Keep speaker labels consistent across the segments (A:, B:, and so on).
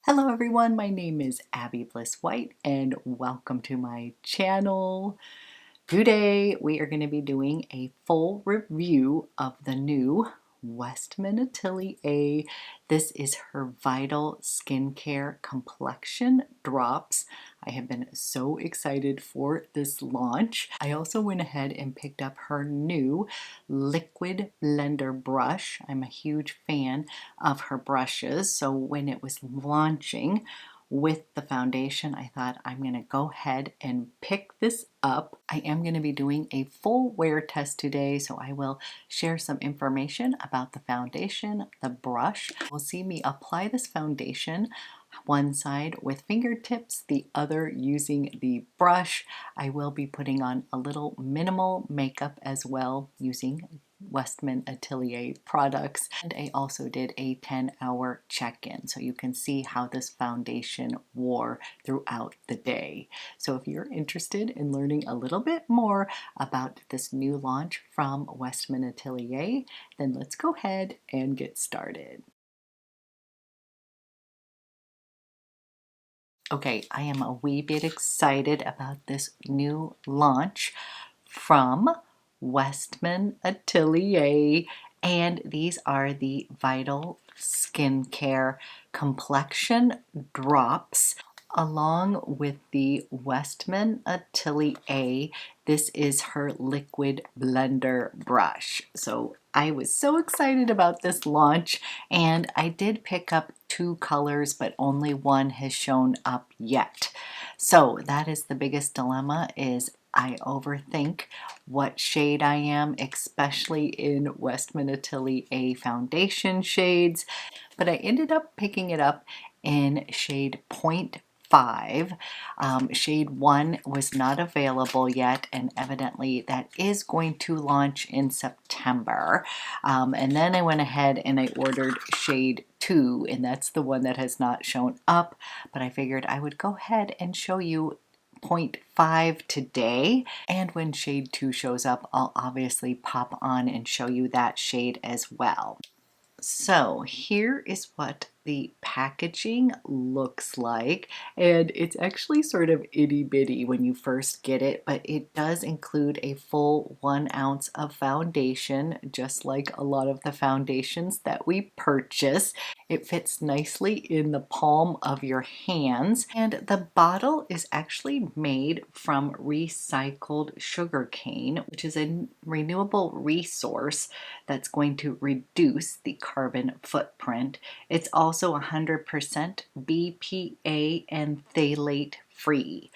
A: Hello everyone, my name is Abby Bliss White and welcome to my channel. Today we are going to be doing a full review of the new Westman Atelier. This is her Vital Skincare Complexion Drops. I have been so excited for this launch. I also went ahead and picked up her new liquid blender brush. I'm a huge fan of her brushes, so when it was launching with the foundation, I thought I'm going to go ahead and pick this up. I am going to be doing a full wear test today, so I will share some information about the foundation, the brush. You'll see me apply this foundation one side with fingertips, the other using the brush. I will be putting on a little minimal makeup as well using Westman Atelier products, and I also did a 10-hour check-in so you can see how this foundation wore throughout the day. So if you're interested in learning a little bit more about this new launch from Westman Atelier, then let's go ahead and get started. Okay, I am a wee bit excited about this new launch from Westman Atelier, and these are the Vital Skincare Complexion Drops along with the Westman Atelier. This is her liquid blender brush. So I was so excited about this launch, and I did pick up two colors, but only one has shown up yet. So that is the biggest dilemma, is I overthink what shade I am, especially in Westman Atelier foundation shades, but I ended up picking it up in shade 0.5. Shade 1 was not available yet, and evidently that is going to launch in September. And then I went ahead and I ordered shade 2, and that's the one that has not shown up, but I figured I would go ahead and show you 0.5 today, and when shade 2 shows up, I'll obviously pop on and show you that shade as well. So here is what the packaging looks like, and it's actually sort of itty bitty when you first get it, but it does include a full 1 ounce of foundation, just like a lot of the foundations that we purchase. It fits nicely in the palm of your hands, and the bottle is actually made from recycled sugar cane, which is a renewable resource that's going to reduce the carbon footprint. It's also 100% BPA and phthalate free.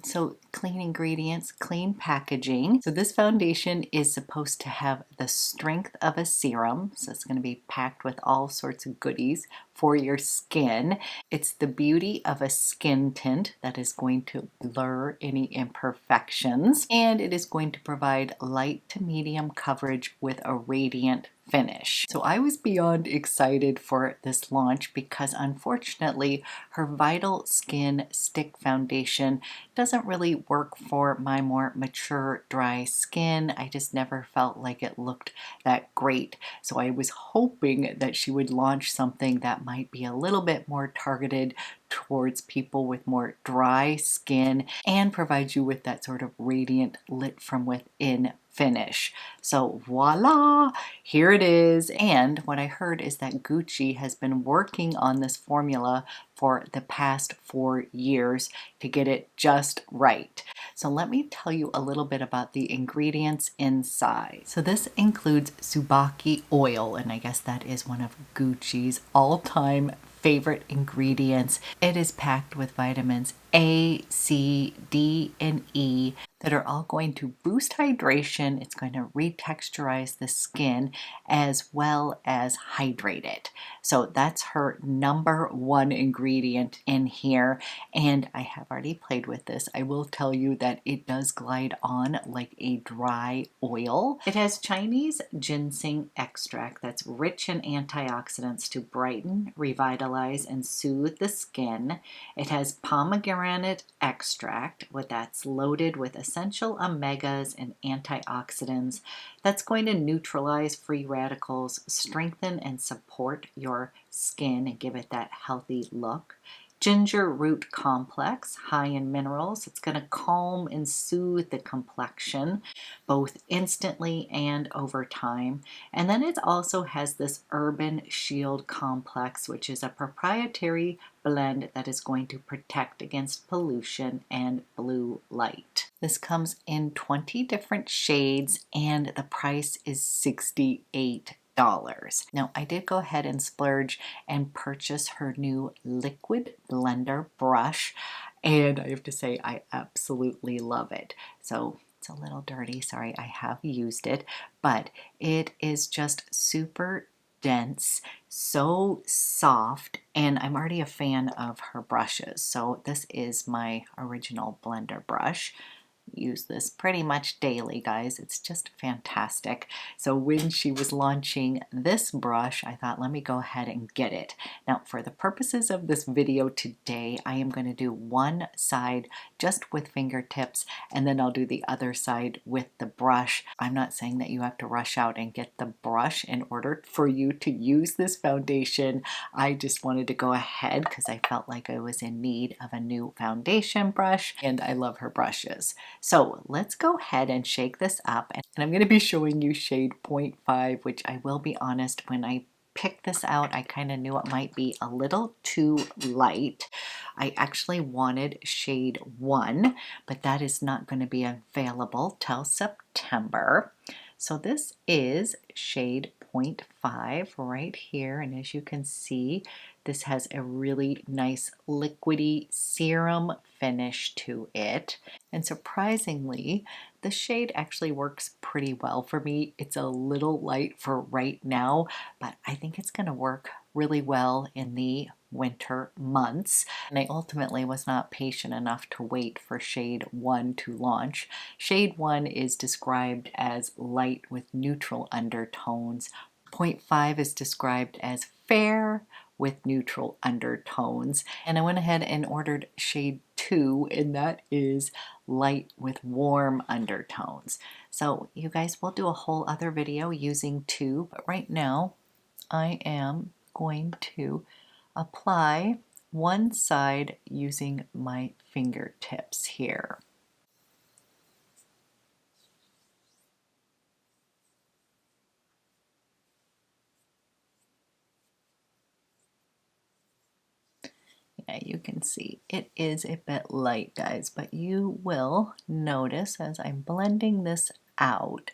A: So clean ingredients, clean packaging. So this foundation is supposed to have the strength of a serum. So it's going to be packed with all sorts of goodies for your skin. It's the beauty of a skin tint that is going to blur any imperfections. And it is going to provide light to medium coverage with a radiant finish. So I was beyond excited for this launch because unfortunately her Vital Skin Stick Foundation doesn't really work for my more mature dry skin. I just never felt like it looked that great. So I was hoping that she would launch something that might be a little bit more targeted towards people with more dry skin and provide you with that sort of radiant lit from within finish. So voila, here it is. And what I heard is that Gucci has been working on this formula for the past 4 years to get it just right. So let me tell you a little bit about the ingredients inside. So this includes Tsubaki oil, and I guess that is one of Gucci's all-time favorite ingredients. It is packed with vitamins A, C, D, and E that are all going to boost hydration. It's going to retexturize the skin as well as hydrate it. So that's her #1 ingredient in here, and I have already played with this. I will tell you that it does glide on like a dry oil. It has Chinese ginseng extract that's rich in antioxidants to brighten, revitalize, and soothe the skin. It has pomegranate extract that's loaded with essential omegas and antioxidants that's going to neutralize free radicals, strengthen and support your skin and give it that healthy look. Ginger root complex, high in minerals. It's going to calm and soothe the complexion both instantly and over time. And then it also has this urban shield complex, which is a proprietary blend that is going to protect against pollution and blue light. This comes in 20 different shades and the price is $68. Now, I did go ahead and splurge and purchase her new liquid blender brush, and I have to say I absolutely love it. So it's a little dirty, sorry, I have used it, but it is just super dense, so soft, and I'm already a fan of her brushes. So this is my original blender brush. Use this pretty much daily, guys. It's just fantastic. So when she was launching this brush, I thought, let me go ahead and get it. Now, for the purposes of this video today, I am going to do one side just with fingertips, and then I'll do the other side with the brush. I'm not saying that you have to rush out and get the brush in order for you to use this foundation. I just wanted to go ahead because I felt like I was in need of a new foundation brush, and I love her brushes. So let's go ahead and shake this up, and I'm going to be showing you shade 0.5, which I will be honest, when I picked this out, I kind of knew it might be a little too light. I actually wanted shade 1, but that is not going to be available till September. So this is shade 0.5 right here, and as you can see, this has a really nice liquidy serum finish to it. And surprisingly, the shade actually works pretty well for me. It's a little light for right now, but I think it's going to work really well in the winter months. And I ultimately was not patient enough to wait for shade 1 to launch. Shade 1 is described as light with neutral undertones. 0.5 is described as fair with neutral undertones. And I went ahead and ordered shade 2, and that is light with warm undertones. So you guys will do a whole other video using 2, but right now I am going to apply one side using my fingertips here. Yeah, you can see it is a bit light, guys, but you will notice as I'm blending this out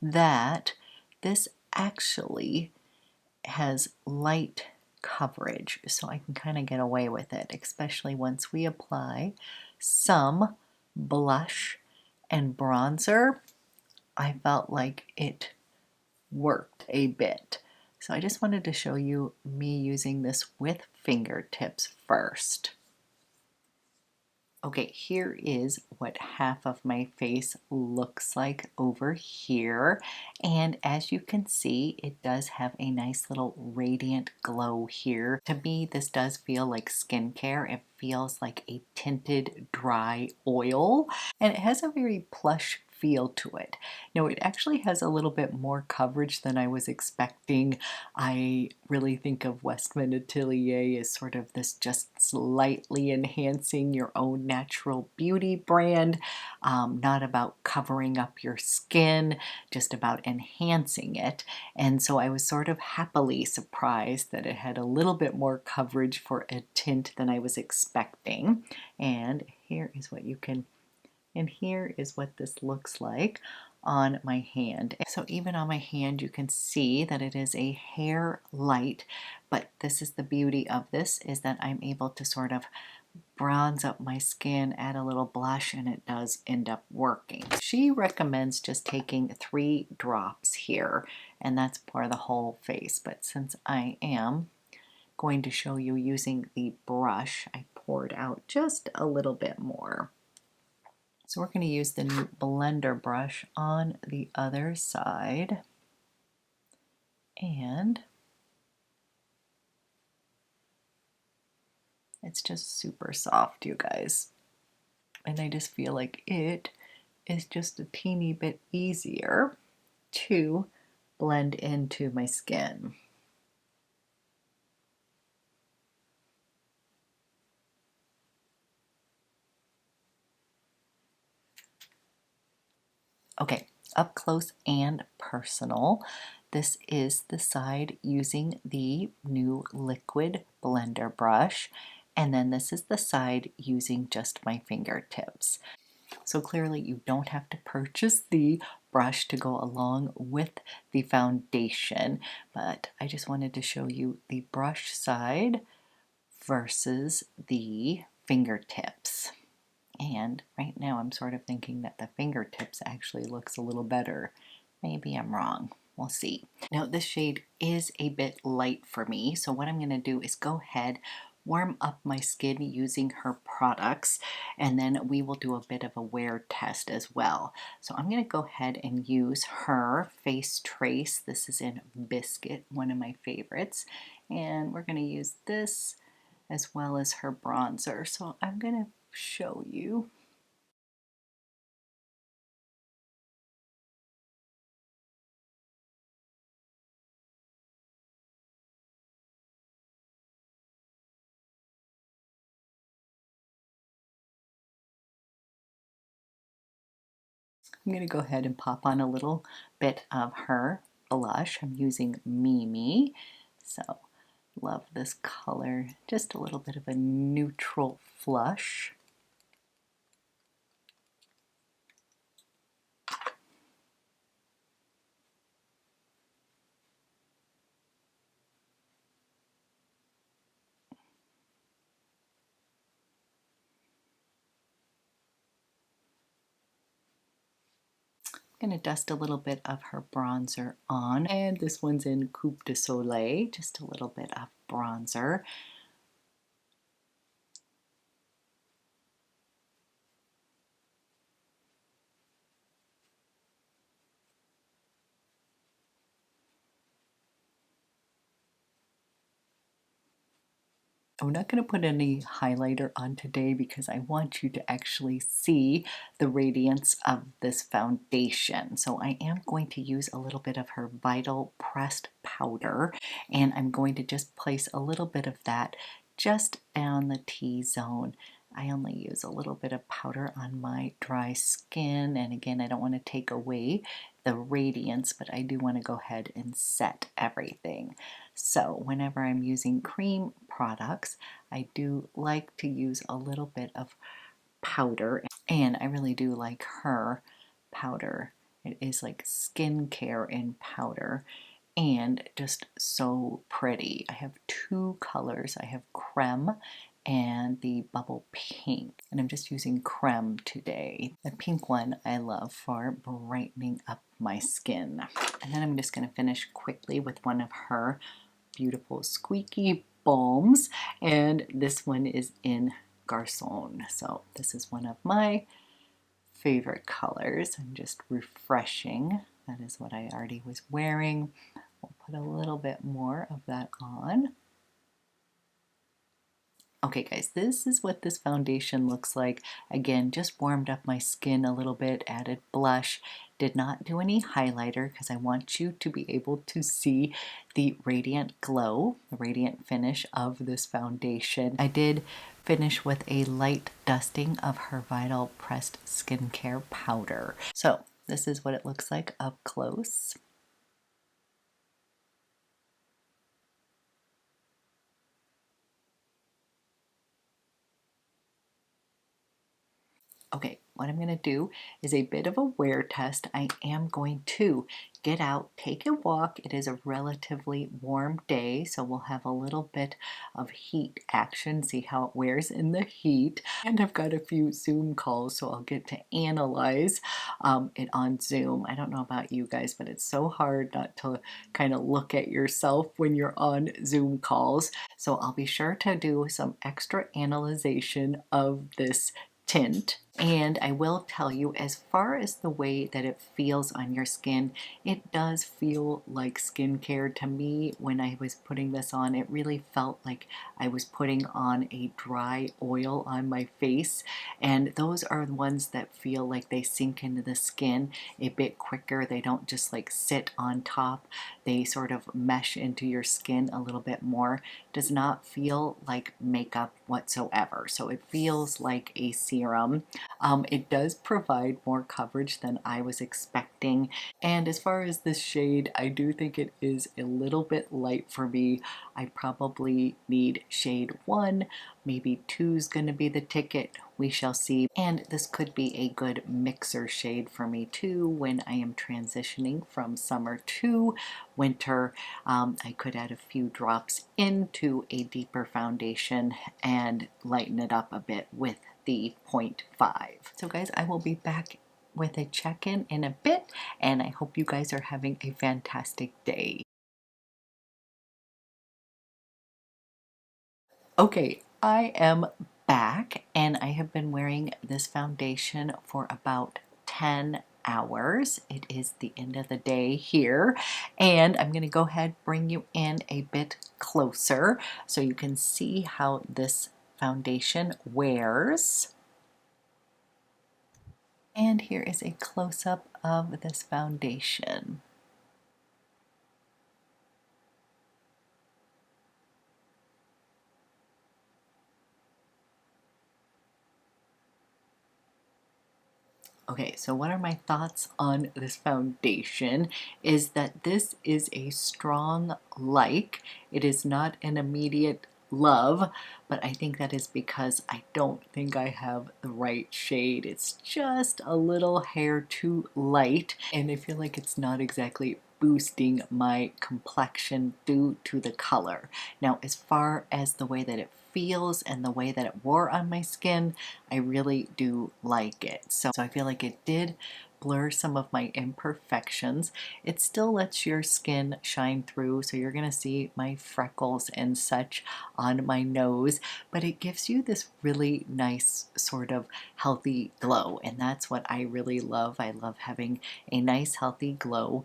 A: that this actually has light coverage, so I can kind of get away with it, especially once we apply some blush and bronzer. I felt like it worked a bit. So I just wanted to show you me using this with fingertips first. Okay, here is what half of my face looks like over here. And as you can see, it does have a nice little radiant glow here. To me, this does feel like skincare. It feels like a tinted dry oil, and it has a very plush feel to it. Now, it actually has a little bit more coverage than I was expecting. I really think of Westman Atelier as sort of this just slightly enhancing your own natural beauty brand, not about covering up your skin, just about enhancing it. And so I was sort of happily surprised that it had a little bit more coverage for a tint than I was expecting. And here is what you can, and here is what this looks like on my hand. So even on my hand you can see that it is a hair light, but this is the beauty of this, is that I'm able to sort of bronze up my skin, add a little blush, and it does end up working. She recommends just taking 3 drops here, and that's for the whole face, but since I am going to show you using the brush, I poured out just a little bit more. So we're going to use the new blender brush on the other side, and it's just super soft, you guys, and I just feel like it is just a teeny bit easier to blend into my skin. Okay, up close and personal. This is the side using the new liquid blender brush, and then this is the side using just my fingertips. So clearly you don't have to purchase the brush to go along with the foundation, but I just wanted to show you the brush side versus the fingertips. And right now I'm sort of thinking that the fingertips actually looks a little better. Maybe I'm wrong. We'll see. Now this shade is a bit light for me, so what I'm going to do is go ahead, warm up my skin using her products, and then we will do a bit of a wear test as well. So I'm going to go ahead and use her Face Trace. This is in Biscuit, one of my favorites, and we're going to use this as well as her bronzer. So I'm going to show you. I'm going to go ahead and pop on a little bit of her blush. I'm using Mimi. So love this color. Just a little bit of a neutral flush. I'm going to dust a little bit of her bronzer on, and this one's in Coupe de Soleil, just a little bit of bronzer. I'm not going to put any highlighter on today because I want you to actually see the radiance of this foundation. So I am going to use a little bit of her Vital Pressed Powder, and I'm going to just place a little bit of that just down the T-zone. I only use a little bit of powder on my dry skin, and again, I don't want to take away the radiance, but I do want to go ahead and set everything. So whenever I'm using cream products, I do like to use a little bit of powder, and I really do like her powder. It is like skincare in powder and just so pretty. I have two colors. I have creme and the bubble pink, and I'm just using creme today. The pink one I love for brightening up my skin. And then I'm just going to finish quickly with one of her beautiful squeaky balms, and this one is in Garçon. So this is one of my favorite colors and just refreshing. That is what I already was wearing. We'll put a little bit more of that on. Okay guys, this is what this foundation looks like. Again, just warmed up my skin a little bit, added blush, did not do any highlighter because I want you to be able to see the radiant glow, the radiant finish of this foundation. I did finish with a light dusting of her Vital Pressed Skincare Powder. So this is what it looks like up close. Okay, what I'm going to do is a bit of a wear test. I am going to get out, take a walk. It is a relatively warm day, so we'll have a little bit of heat action, see how it wears in the heat. And I've got a few Zoom calls, so I'll get to analyze it on Zoom. I don't know about you guys, but it's so hard not to kind of look at yourself when you're on Zoom calls. So I'll be sure to do some extra analyzation of this tint. And I will tell you, as far as the way that it feels on your skin, it does feel like skincare to me. When I was putting this on, it really felt like I was putting on a dry oil on my face. And those are the ones that feel like they sink into the skin a bit quicker. They don't just like sit on top, they sort of mesh into your skin a little bit more. Does not feel like makeup whatsoever. So it feels like a serum. It does provide more coverage than I was expecting. And as far as this shade, I do think it is a little bit light for me. I probably need shade 1, maybe 2 is going to be the ticket. We shall see. And this could be a good mixer shade for me too when I am transitioning from summer to winter. I could add a few drops into a deeper foundation and lighten it up a bit with the 0.5. So guys, I will be back with a check-in in a bit, and I hope you guys are having a fantastic day. Okay, I am back, and I have been wearing this foundation for about 10 hours. It is the end of the day here, and I'm going to go ahead and bring you in a bit closer so you can see how this foundation wears. And here is a close-up of this foundation. Okay, so what are my thoughts on this foundation is that this is a strong like. It is not an immediate love, but I think that is because I don't think I have the right shade. It's just a little hair too light, and I feel like it's not exactly boosting my complexion due to the color. Now, as far as the way that it feels and the way that it wore on my skin, I really do like it. So I feel like it did blur some of my imperfections. It still lets your skin shine through, so you're gonna see my freckles and such on my nose, but it gives you this really nice sort of healthy glow, and that's what I really love. I love having a nice healthy glow.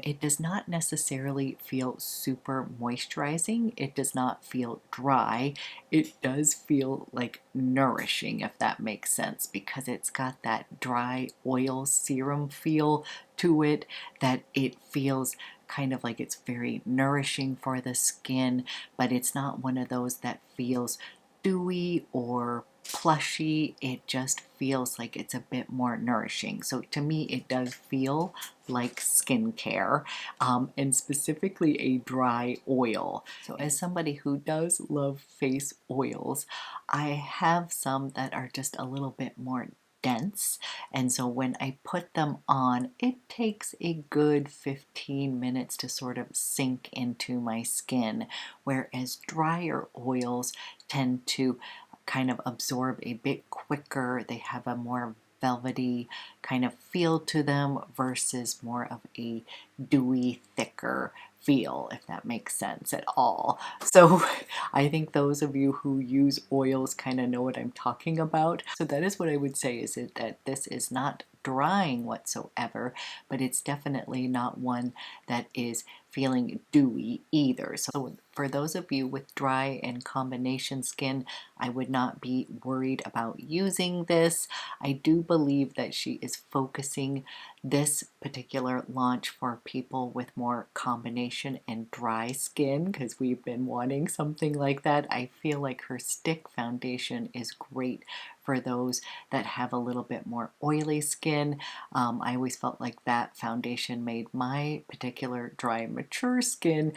A: It does not necessarily feel super moisturizing. It does not feel dry. It does feel like nourishing, if that makes sense, because it's got that dry oil serum feel to it, that it feels kind of like it's very nourishing for the skin, but it's not one of those that feels dewy or plushy. It just feels like it's a bit more nourishing. So to me, it does feel like skincare, and specifically a dry oil. So as somebody who does love face oils, I have some that are just a little bit more dense, and so when I put them on, it takes a good 15 minutes to sort of sink into my skin, whereas drier oils tend to kind of absorb a bit quicker. They have a more velvety kind of feel to them versus more of a dewy, thicker feel, if that makes sense at all. So I think those of you who use oils kind of know what I'm talking about. So that is what I would say, is it that this is not drying whatsoever, but it's definitely not one that is feeling dewy either. So for those of you with dry and combination skin, I would not be worried about using this. I do believe that she is focusing this particular launch for people with more combination and dry skin, because we've been wanting something like that. I feel like her stick foundation is great for those that have a little bit more oily skin. I always felt like that foundation made my particular dry mature skin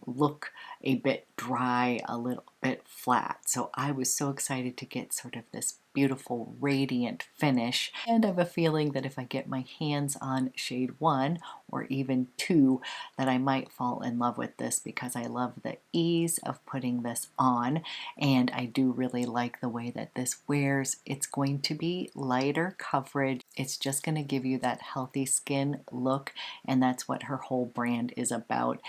A: look a bit dry, a little bit flat. So I was so excited to get sort of this beautiful radiant finish, and I have a feeling that if I get my hands on shade 1 or even 2, that I might fall in love with this, because I love the ease of putting this on, and I do really like the way that this wears. It's going to be lighter coverage, It's just going to give you that healthy skin look, and that's what her whole brand is about.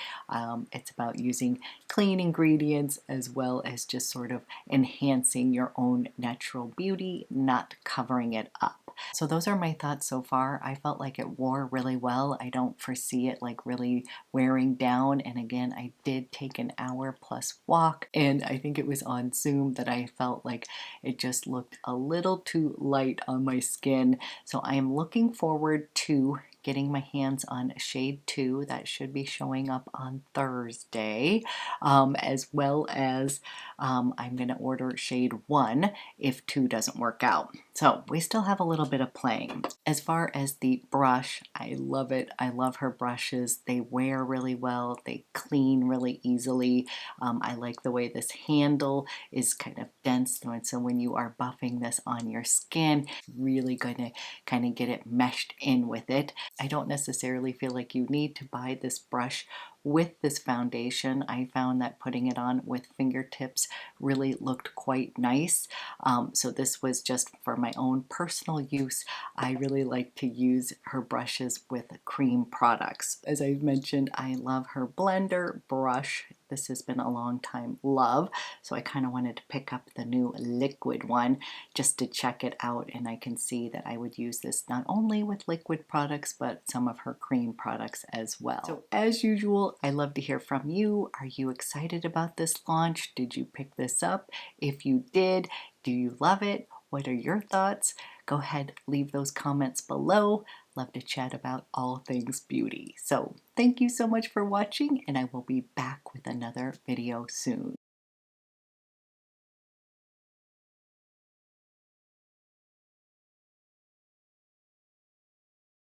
A: It's about using clean ingredients as well as just sort of enhancing your own natural beauty, not covering it up. So those are my thoughts so far. I felt like it wore really well. I don't foresee it like really wearing down. And again, I did take an hour plus walk, and I think it was on Zoom that I felt like it just looked a little too light on my skin. So I am looking forward to getting my hands on shade 2 that should be showing up on Thursday, as well as I'm going to order shade 1 if 2 doesn't work out. So we still have a little bit of playing. As far as the brush, I love it. I love her brushes. They wear really well. They clean really easily. I like the way this handle is kind of dense, and so when you are buffing this on your skin, it's really going to kind of get it meshed in with it. I don't necessarily feel like you need to buy this brush with this foundation. I found that putting it on with fingertips really looked quite nice. So this was just for my own personal use. I really like to use her brushes with cream products. As I mentioned, I love her blender brush. This has been a long time love, so I kind of wanted to pick up the new liquid one just to check it out, and I can see that I would use this not only with liquid products but some of her cream products as well. So as usual, I love to hear from you. Are you excited about this launch? Did you pick this up? If you did, do you love it? What are your thoughts? Go ahead, leave those comments below. Love to chat about all things beauty. So thank you so much for watching, and I will be back with another video soon.